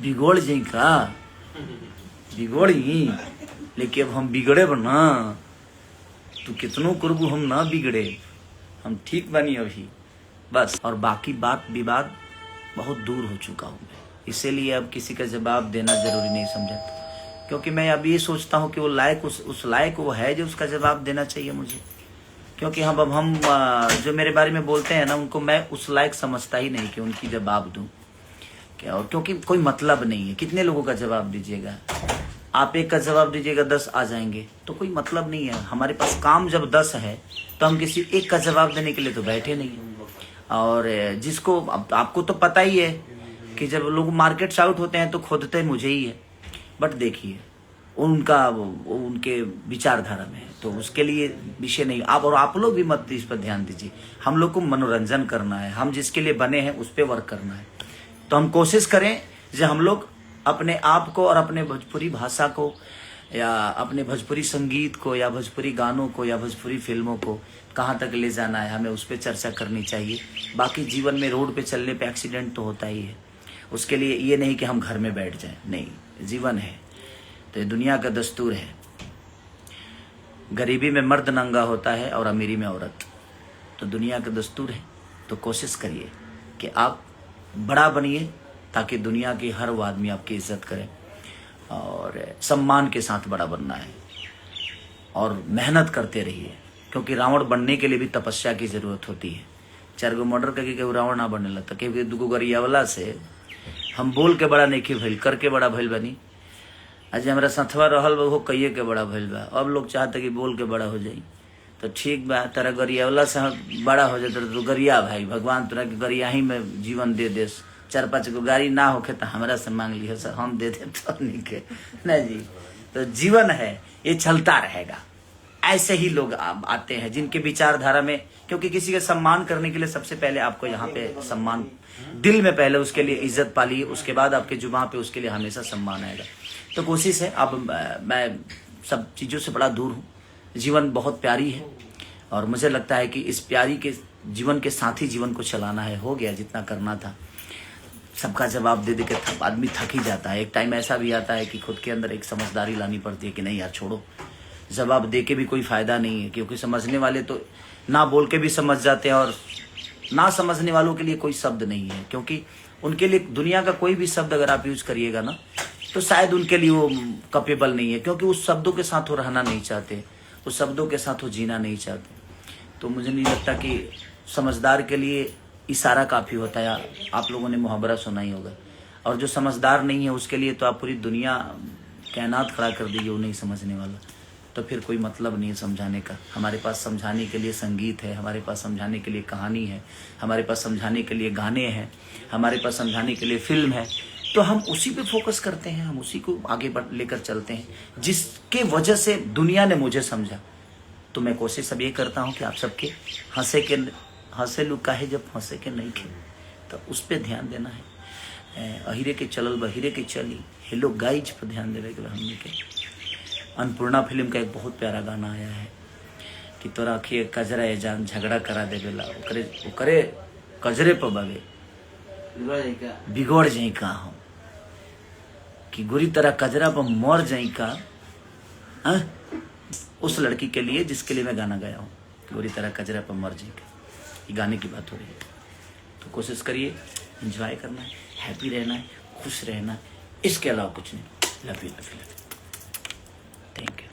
बिगड़ जाई का बिगड़ी, लेकिन अब हम बिगड़े ना तो कितनों करबू हम ना बिगड़े, हम ठीक बनी अभी बस। और बाकी बात विवाद बहुत दूर हो चुका हूँ मैं, इसीलिए अब किसी का जवाब देना जरूरी नहीं समझा, क्योंकि मैं अब ये सोचता हूँ कि वो लायक उस लायक वो है जो उसका जवाब देना चाहिए मुझे। क्योंकि हम जो मेरे बारे में बोलते हैं ना, उनको मैं उस लायक समझता ही नहीं कि उनकी जवाब दूं क्या। और क्योंकि कोई मतलब नहीं है, कितने लोगों का जवाब दीजिएगा आप, एक का जवाब दीजिएगा 10 आ जाएंगे, तो कोई मतलब नहीं है। हमारे पास काम जब 10 है तो हम किसी एक का जवाब देने के लिए तो बैठे नहीं हैं। और जिसको आपको तो पता ही है कि जब लोग मार्केट से आउट होते हैं तो खोदते मुझे ही है, बट देखिए उनका उनके विचारधारा में है, तो उसके लिए विषय नहीं। आप लोग भी मत इस पर ध्यान दीजिए। हम लोग को मनोरंजन करना है, हम जिसके लिए बने हैं उस पर वर्क करना है। तो हम कोशिश करें जो हम लोग अपने आप को और अपने भोजपुरी भाषा को या अपने भोजपुरी संगीत को या भोजपुरी गानों को या भोजपुरी फिल्मों को कहाँ तक ले जाना है, हमें उस पर चर्चा करनी चाहिए। बाकी जीवन में रोड पे चलने पे एक्सीडेंट तो होता ही है, उसके लिए ये नहीं कि हम घर में बैठ जाएं, नहीं, जीवन है तो ये दुनिया का दस्तूर है। गरीबी में मर्द नंगा होता है और अमीरी में औरत, तो दुनिया का दस्तूर है। तो कोशिश करिए कि आप बड़ा बनिए ताकि दुनिया के हर वो आदमी आपकी इज्जत करे, और सम्मान के साथ बड़ा बनना है और मेहनत करते रहिए। क्योंकि रावण बनने के लिए भी तपस्या की जरूरत होती है। 4 गो मर्डर करके केहू रावण ना बनने लगता, क्योंकि 2 गो गरियावला से हम बोल के बड़ा नहीं भइल, करके बड़ा भइल बनी। आज हमारा सथवा रहल वो कहिए के बड़ा भइल बा, अब लोग चाहते कि बोल के बड़ा हो जाई। तो ठीक बा, तेरा गरियावला से बड़ा हो जाता तो गरिया भाई, भगवान तोरा के गरिया ही में जीवन दे देस। 4-5 गो गाड़ी ना होके तो हमरा से मांग लिया सर, हम दे दे तो नहीं के ना जी। तो जीवन है, ये चलता रहेगा। ऐसे ही लोग आते हैं जिनके विचारधारा में, क्योंकि किसी का सम्मान करने के लिए सबसे पहले आपको यहाँ पे सम्मान दिल में पहले उसके लिए इज्जत पालिए, उसके बाद आपके जुबान पे उसके लिए हमेशा सम्मान आएगा। तो कोशिश है, अब मैं सब चीज़ों से बड़ा दूर हूँ। जीवन बहुत प्यारी है और मुझे लगता है कि इस प्यारी के जीवन के साथ ही जीवन को चलाना है। हो गया जितना करना था, सबका जवाब दे दे के आदमी थक ही जाता है। एक टाइम ऐसा भी आता है कि खुद के अंदर एक समझदारी लानी पड़ती है कि नहीं यार छोड़ो, जवाब दे के भी कोई फायदा नहीं है। क्योंकि समझने वाले तो ना बोल के भी समझ जाते हैं, और ना समझने वालों के लिए कोई शब्द नहीं है। क्योंकि उनके लिए दुनिया का कोई भी शब्द अगर आप यूज करिएगा ना, तो शायद उनके लिए वो कैपेबल नहीं है, क्योंकि उस शब्दों के साथ वो रहना नहीं चाहते, उस शब्दों के साथ वो जीना नहीं चाहते। तो मुझे नहीं लगता कि समझदार के लिए इशारा काफ़ी होता है। आप लोगों ने मुहावरा सुना ही होगा। और जो समझदार नहीं है उसके लिए तो आप पूरी दुनिया कायनात खड़ा कर दीजिए, वो नहीं समझने वाला, तो फिर कोई मतलब नहीं है समझाने का। हमारे पास समझाने के लिए संगीत है, हमारे पास समझाने के लिए कहानी है, हमारे पास समझाने के लिए गाने हैं, हमारे पास समझाने के लिए फिल्म है। तो हम उसी पे फोकस करते हैं, हम उसी को आगे लेकर चलते हैं, जिसके वजह से दुनिया ने मुझे समझा। तो मैं कोशिश अब ये करता हूँ कि आप सबके हंसे लुका है जब हंसे के नहीं खे, तो उस पर ध्यान देना है। अहिरे के चलल बहिरे के चली, हेलो गाइज पर ध्यान देवे के हमने के। अन्नपूर्णा फिल्म का एक बहुत प्यारा गाना आया है कि तोरा अखिए कजरा ए जान झगड़ा करा देवेला, ओकरे कजरे पर बगे बिगड़ जाई का हम, कि गुरी तरह कजरा पर मर जाई का। उस लड़की के लिए जिसके लिए मैं गाना गाया हूँ, गुरी तरह कजरा पर मर जाई का, ये गाने की बात हो रही है। तो कोशिश करिए, एंजॉय करना है, हैप्पी रहना है, खुश रहना है, इसके अलावा कुछ नहीं। Love you, thank you.